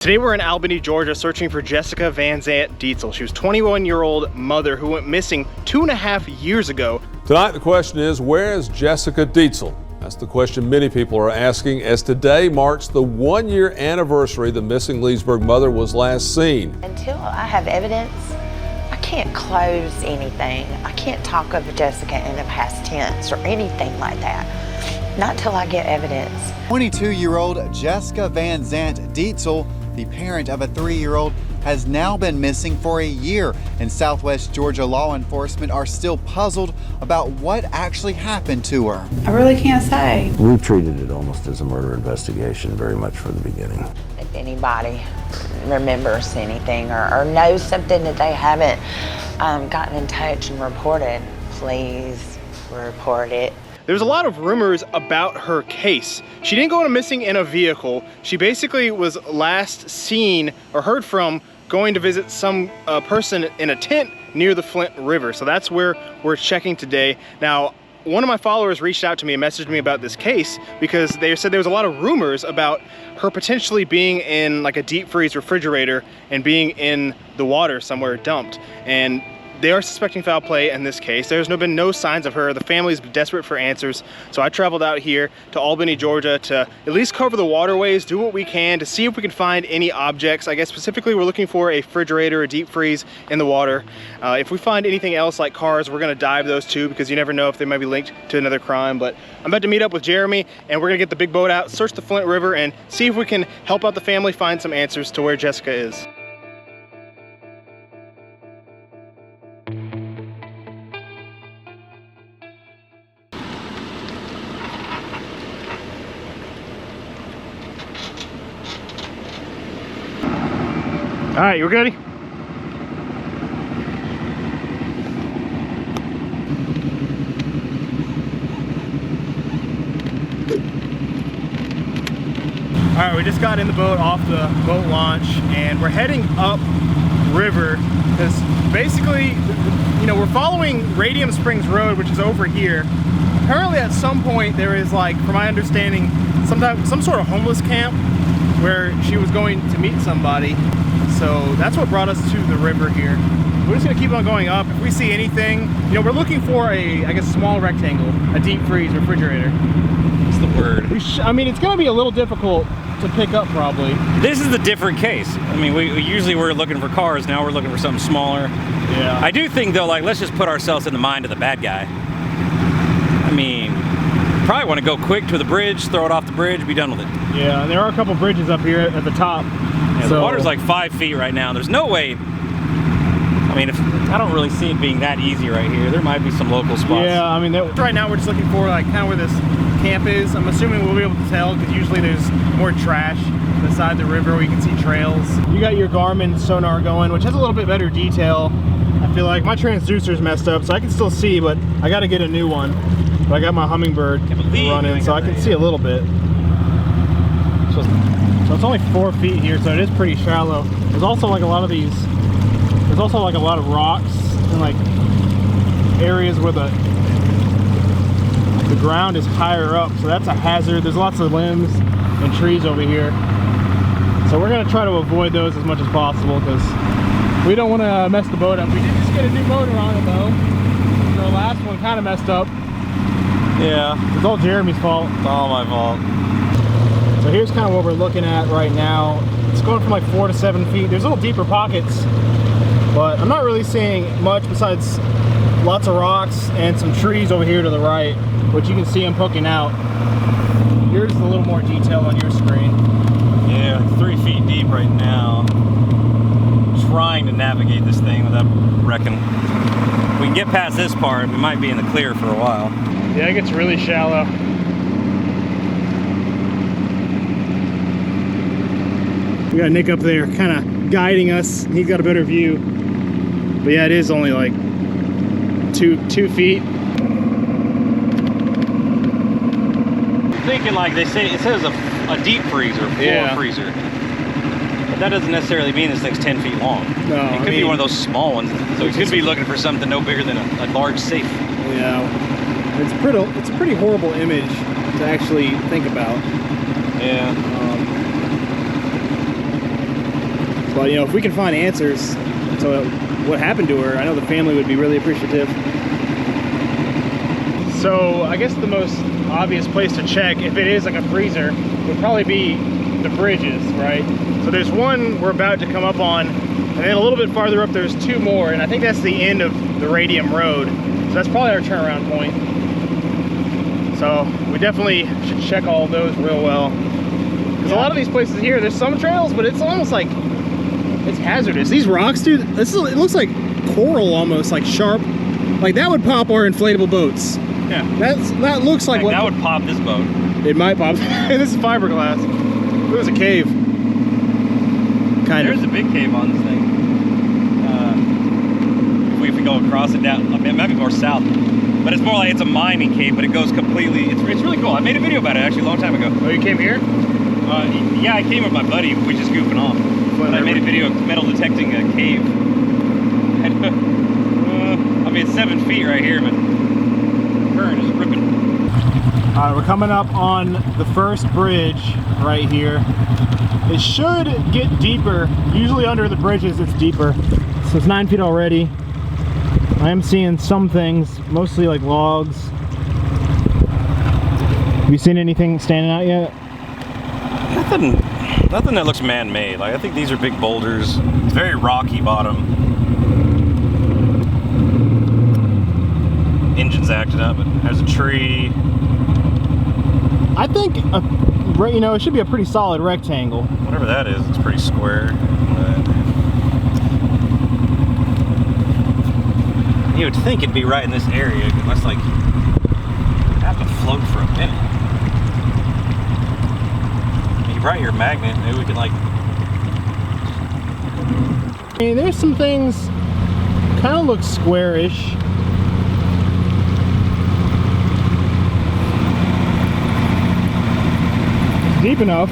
Today we're in Albany, Georgia, searching for Jessica Vanzant Dietzel. She was a 21-year-old mother who went missing 2.5 years ago. Tonight the question is, where is Jessica Dietzel? That's the question many people are asking, as today marks the 1-year anniversary the missing Leesburg mother was last seen. Until I have evidence, I can't close anything. I can't talk of Jessica in the past tense or anything like that. Not till I get evidence. 22-year-old Jessica Vanzant Dietzel, the parent of a 3-year-old, has now been missing for a year, and Southwest Georgia law enforcement are still puzzled about what actually happened to her. I really can't say. We've treated it almost as a murder investigation very much from the beginning. If anybody remembers anything or knows something that they haven't gotten in touch and reported, please report it. There's a lot of rumors about her case. She didn't go missing in a vehicle. She basically was last seen or heard from going to visit some person in a tent near the Flint River. So that's where we're checking today. Now, one of my followers reached out to me and messaged me about this case because they said there was a lot of rumors about her potentially being in like a deep freeze refrigerator and being in the water somewhere dumped. And they are suspecting foul play in this case. There's been no signs of her. The family's desperate for answers. So I traveled out here to Albany, Georgia to at least cover the waterways, do what we can to see if we can find any objects. I guess specifically we're looking for a refrigerator, a deep freeze in the water. If we find anything else like cars, we're gonna dive those too, because you never know if they might be linked to another crime. But I'm about to meet up with Jeremy and we're gonna get the big boat out, search the Flint River, and see if we can help out the family find some answers to where Jessica is. All right, you ready? All right, we just got in the boat off the boat launch and we're heading up river because basically, you know, we're following Radium Springs Road, which is over here. Apparently at some point there is, like, from my understanding, some sort of homeless camp where she was going to meet somebody. So that's what brought us to the river here. We're just gonna keep on going up. If we see anything, you know, we're looking for a, I guess, small rectangle, a deep freeze refrigerator. What's the word? I mean, it's gonna be a little difficult to pick up probably. This is a different case. I mean, usually we're looking for cars, now we're looking for something smaller. Yeah. I do think though, like, let's just put ourselves in the mind of the bad guy. I mean, probably want to go quick to the bridge, throw it off the bridge, be done with it. Yeah, and there are a couple bridges up here at the top. Yeah, so the water's like 5 feet right now. There's no way. I mean, I don't really see it being that easy right here. There might be some local spots. Yeah, I mean, right now we're just looking for like kind of where this camp is. I'm assuming we'll be able to tell because usually there's more trash beside the river where you can see trails. You got your Garmin Sonar going, which has a little bit better detail. I feel like my transducer's messed up, so I can still see, but I got to get a new one. But I got my Hummingbird running, so I can see a little bit. So it's only 4 feet here, so it is pretty shallow. There's also like a lot of these, there's also like a lot of rocks and like areas where the ground is higher up, so that's a hazard. There's lots of limbs and trees over here. So we're gonna try to avoid those as much as possible because we don't want to mess the boat up. We did just get a new motor on it though. So the last one kind of messed up. Yeah. It's all Jeremy's fault. It's all my fault. So here's kind of what we're looking at right now. It's going from like 4 to 7 feet. There's little deeper pockets, but I'm not really seeing much besides lots of rocks and some trees over here to the right, which you can see them poking out. Here's a little more detail on your screen. Yeah, 3 feet deep right now. Trying to navigate this thing without wrecking. If we can get past this part, we might be in the clear for a while. Yeah, it gets really shallow. We got Nick up there kind of guiding us. He's got a better view. But yeah, it is only like two feet. Thinking like they say, it says a deep freezer, floor freezer. But that doesn't necessarily mean this thing's 10 feet long. No, it could be one of those small ones. So it could be looking for something no bigger than a large safe. Yeah, it's a pretty horrible image to actually think about. Yeah. But, you know, if we can find answers to what happened to her, I know the family would be really appreciative. So I guess the most obvious place to check, if it is like a freezer, would probably be the bridges, right? So there's one we're about to come up on, and then a little bit farther up there's two more, and I think that's the end of the Radium Road. So that's probably our turnaround point. So we definitely should check all of those real well. Because a lot of these places here, there's some trails, but it's almost like, it's hazardous. These rocks, dude, it looks like coral almost, like sharp. Like that would pop our inflatable boats. Yeah. That looks like what... That would pop this boat. It might pop. This is fiberglass. There's a cave. There's a big cave on this thing. If we go across it down, I mean, it might be more south. But it's more like it's a mining cave, but it goes completely, it's really cool. I made a video about it actually a long time ago. Oh, you came here? Yeah, I came with my buddy. We just goofing off. But I made a video of metal detecting a cave. And, I mean, it's 7 feet right here, but the current is ripping. All right, we're coming up on the first bridge right here. It should get deeper. Usually under the bridges, it's deeper. So it's 9 feet already. I am seeing some things, mostly like logs. Have you seen anything standing out yet? Nothing that looks man-made. Like I think these are big boulders. It's very rocky bottom. Engine's acting up, but there's a tree. I think, you know, it should be a pretty solid rectangle. Whatever that is, it's pretty square. You would think it'd be right in this area, unless like I have to float for a minute. You brought your magnet, maybe we can like. I mean, there's some things kind of look squarish. Deep enough.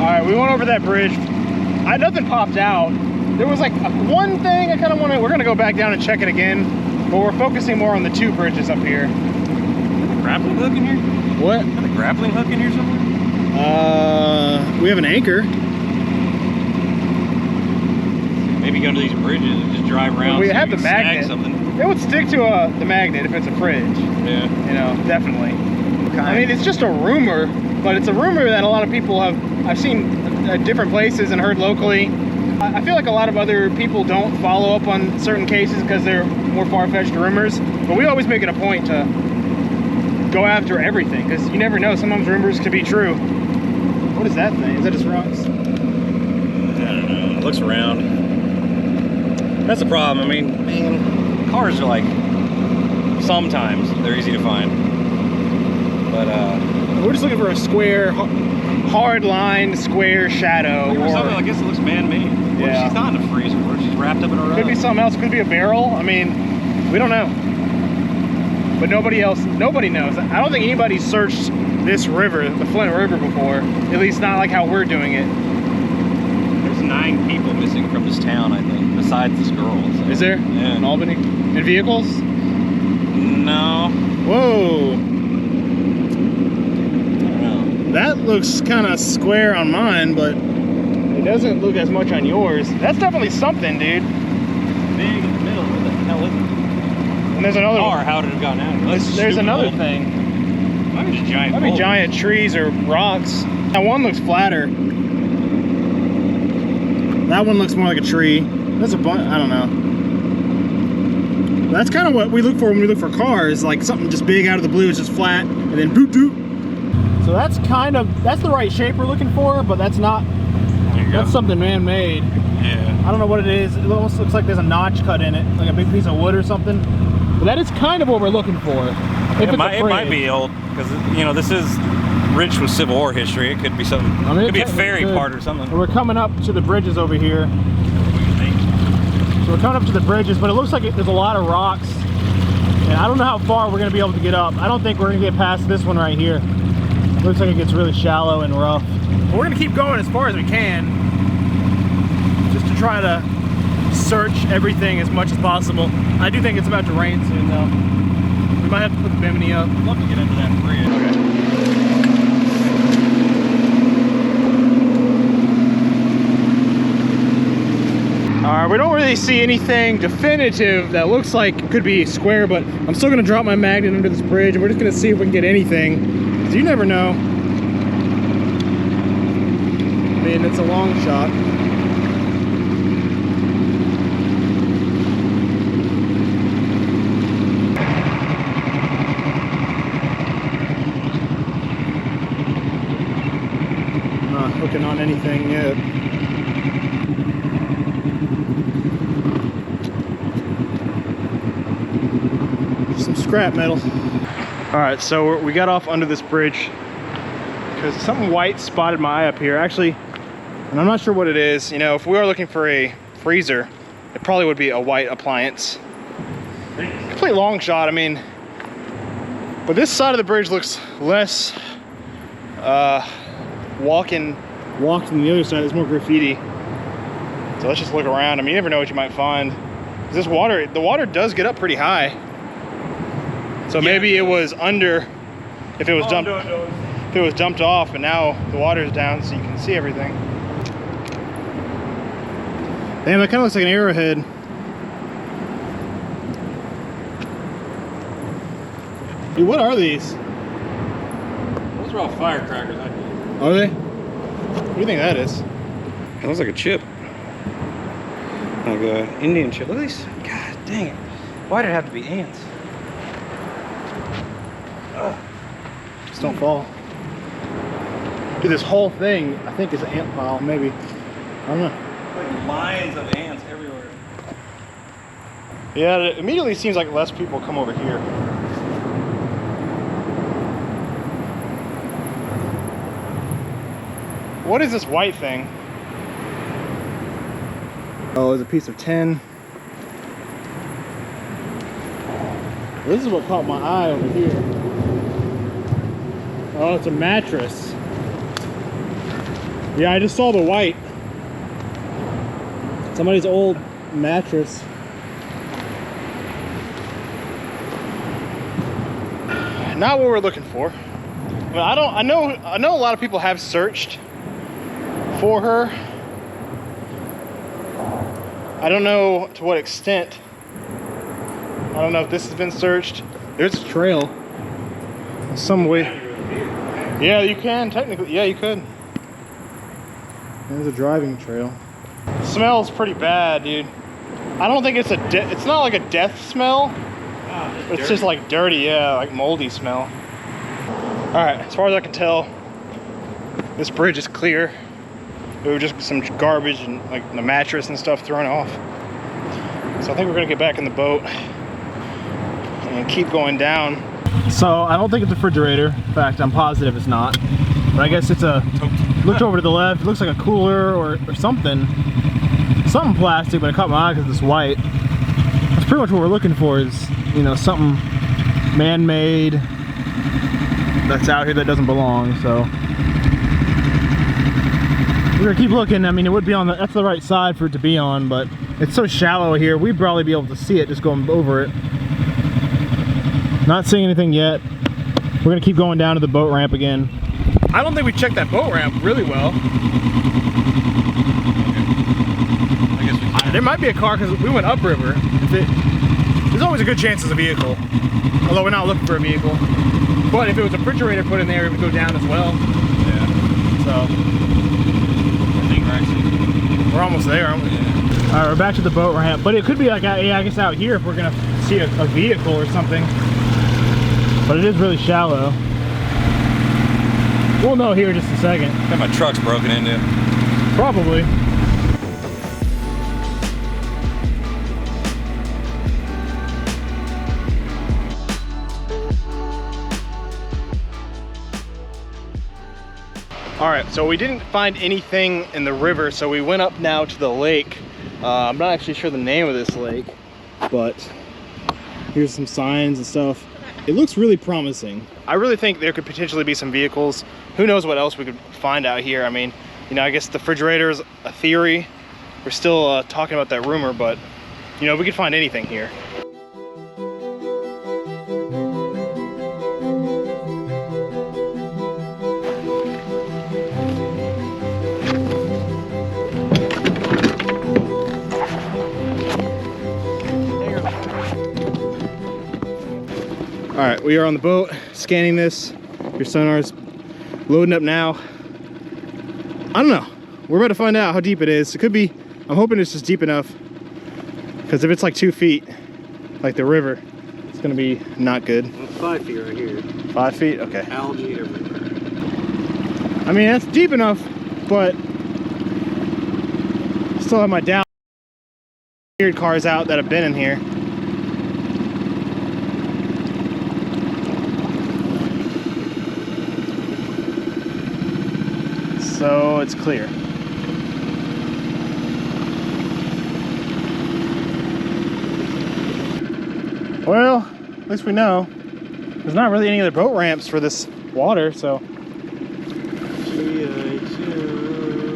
All right, we went over that bridge. Nothing popped out. There was like one thing I kind of want to, we're going to go back down and check it again, but we're focusing more on the two bridges up here. Is there a grappling hook in here? What? Is there a grappling hook in here somewhere? We have an anchor. Maybe go to these bridges and just drive around. We so have we the can snag magnet. Something. It would stick to the magnet if it's a fridge. Yeah. You know, definitely. I mean, it's just a rumor, but it's a rumor that a lot of people I've seen at different places and heard locally. I feel like a lot of other people don't follow up on certain cases because they're more far-fetched rumors, but we always make it a point to go after everything because you never know, sometimes rumors could be true. What is that thing? Is that just rocks? I don't know, it looks round. That's the problem. I mean, man, cars are like, sometimes they're easy to find, but we're just looking for a square, hard-lined square shadow. or something. I guess it looks man-made. Yeah. She's not in a freezer. Or she's wrapped up in a rug. Could be something else. Could be a barrel. I mean, we don't know. But nobody knows. I don't think anybody's searched this river, the Flint River, before. At least not like how we're doing it. There's 9 people missing from this town, I think, besides this girl. So. Is there? Yeah. In Albany? In vehicles? No. Whoa. I don't know. That looks kind of square on mine, but it doesn't look as much on yours. That's definitely something, dude. Big in the middle. What the hell is it? And there's another Or how did it have gotten out? There's another thing. Might be just giant. Might be giant trees or rocks. That one looks flatter. That one looks more like a tree. That's a bunch. I don't know. That's kind of what we look for when we look for cars, like something just big out of the blue. It's just flat, and then boop doop. So that's the right shape we're looking for, but that's not. There you go. That's something man-made. Yeah. I don't know what it is. It almost looks like there's a notch cut in it, like a big piece of wood or something. But that is kind of what we're looking for. It might be old because you know this is rich with Civil War history. It could be something. I mean, it could be a ferry part or something. We're coming up to the bridges over here. So we're coming up to the bridges, but it looks like there's a lot of rocks. And I don't know how far we're going to be able to get up. I don't think we're going to get past this one right here. It looks like it gets really shallow and rough. But we're going to keep going as far as we can, just to try to search everything as much as possible. I do think it's about to rain soon, though. We might have to put the bimini up. I'd love to get into that bridge. Okay. right, we don't really see anything definitive that looks like it could be square, but I'm still gonna drop my magnet under this bridge and we're just gonna see if we can get anything. Because you never know. I mean, it's a long shot. Not hooking on anything yet. Some scrap metal. All right, so we got off under this bridge because something white spotted my eye up here. Actually, and I'm not sure what it is. You know, if we are looking for a freezer, it probably would be a white appliance. Complete long shot, I mean, but this side of the bridge looks less walked than the other side. There's more graffiti. So let's just look around. I mean, you never know what you might find. This water, the water does get up pretty high. So maybe it was under, if it was dumped off, and now the water's down so you can see everything. Damn, that kind of looks like an arrowhead. Dude, what are these? Those are all firecrackers, I believe. Are they? What do you think that is? It looks like a chip. Like an Indian chip. Look at these. God dang it. Why did it have to be ants? Just don't fall. Dude, this whole thing, I think, is an ant pile, maybe. I don't know. Like lines of ants everywhere. Yeah, it immediately seems like less people come over here. What is this white thing? Oh, it's a piece of tin. This is what caught my eye over here. Oh, it's a mattress. Yeah, I just saw the white. Somebody's old mattress. Not what we're looking for. Well, I know a lot of people have searched for her. I don't know to what extent. I don't know if this has been searched. There's a trail. Some way. Yeah, you can technically. Yeah, you could. There's a driving trail. Smells pretty bad, dude. I don't think it's it's not like a death smell. It's just like dirty, yeah, like moldy smell. All right, as far as I can tell, this bridge is clear. There was just some garbage and like the mattress and stuff thrown off. So I think we're gonna get back in the boat and keep going down. So I don't think it's a refrigerator. In fact, I'm positive it's not. But I guess it's a, looked over to the left, it looks like a cooler or something. Something plastic, but it caught my eye because it's white. That's pretty much what we're looking for is, you know, something man-made that's out here that doesn't belong, so. We're gonna keep looking. I mean, it would be on the, that's the right side for it to be on, but it's so shallow here, we'd probably be able to see it just going over it. Not seeing anything yet. We're gonna keep going down to the boat ramp again. I don't think we checked that boat ramp really well. I guess we can. There might be a car because we went upriver. There's always a good chance it's a vehicle. Although we're not looking for a vehicle. But if it was a refrigerator put in there, it would go down as well. Yeah. So. I think We're almost there, aren't we? Yeah. All right, we're back to the boat ramp. But it could be like, yeah, I guess out here if we're gonna see a vehicle or something. But it is really shallow. We'll know here in just a second. I think my truck's broken into. Probably. All right, so we didn't find anything in the river, so we went up now to the lake. I'm not actually sure the name of this lake, but here's some signs and stuff. It looks really promising. I really think there could potentially be some vehicles. Who knows what else we could find out here. I mean, you know, I guess the refrigerator is a theory. We're still talking about that rumor, but you know, we could find anything here. right, we are on the boat, scanning this. Your sonar's loading up now. I don't know. We're about to find out how deep it is. It could be, I'm hoping it's just deep enough, because if it's like 2 feet, like the river, it's gonna be not good. 5 feet right here. 5 feet? Okay. Algae everywhere. I mean, that's deep enough, but still have my doubt. Weird cars out that have been in here. So it's clear. Well, at least we know there's not really any other boat ramps for this water, so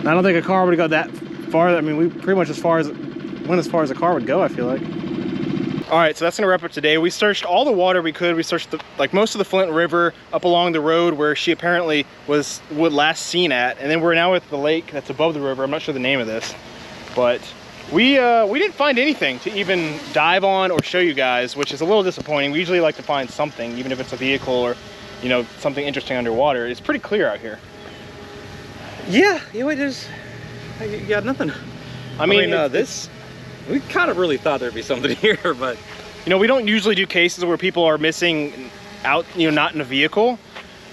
I don't think a car would go that far. I mean, we pretty much went as far as a car would go, I feel like. All right, so that's gonna wrap up today. We searched all the water we could. We searched like most of the Flint River up along the road where she apparently was last seen at, and then we're now at the lake that's above the river. I'm not sure the name of this, but we didn't find anything to even dive on or show you guys, which is a little disappointing. We usually like to find something, even if it's a vehicle or, you know, something interesting underwater. It's pretty clear out here. Yeah, you know, you got nothing. I mean, we kind of really thought there'd be something here, but you know, we don't usually do cases where people are missing out, you know, not in a vehicle.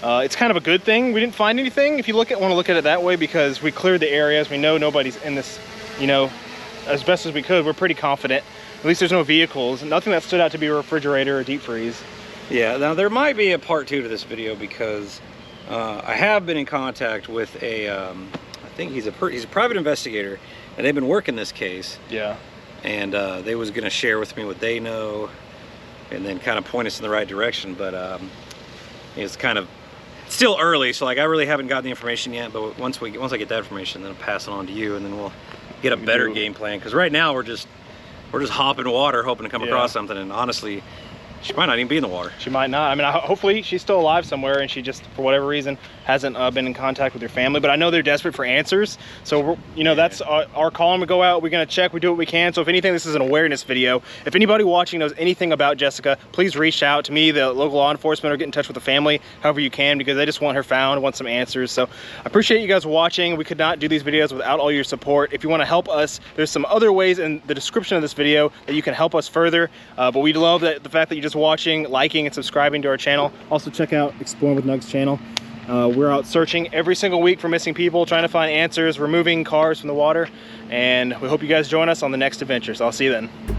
It's kind of a good thing we didn't find anything, if you want to look at it that way, because we cleared the areas. We know nobody's in this, you know, as best as we could. We're pretty confident. At least there's no vehicles. Nothing that stood out to be a refrigerator or deep freeze. yeah. Now there might be a part 2 to this video, because I have been in contact with a, I think he's a private investigator, and they've been working this case. Yeah. And they was gonna share with me what they know, and then kind of point us in the right direction. But it's kind of still early, so like I really haven't gotten the information yet. But once I get that information, then I'll pass it on to you, and then we'll get a better game plan. Because right now we're just hopping water, hoping to come across something. And honestly, she might not even be in the water. She might not. I mean, hopefully she's still alive somewhere, and she just, for whatever reason, hasn't been in contact with her family. But I know they're desperate for answers. So, you know, that's our call. We go out, we're going to check, we do what we can. So if anything, this is an awareness video. If anybody watching knows anything about Jessica, please reach out to me, the local law enforcement, or get in touch with the family, however you can, because they just want her found, want some answers. So I appreciate you guys watching. We could not do these videos without all your support. If you want to help us, there's some other ways in the description of this video that you can help us further. But we love the fact that you're just watching, liking, and subscribing to our channel. Also check out Exploring with Nugs channel. We're out searching every single week for missing people, trying to find answers, removing cars from the water, and we hope you guys join us on the next adventure. So I'll see you then.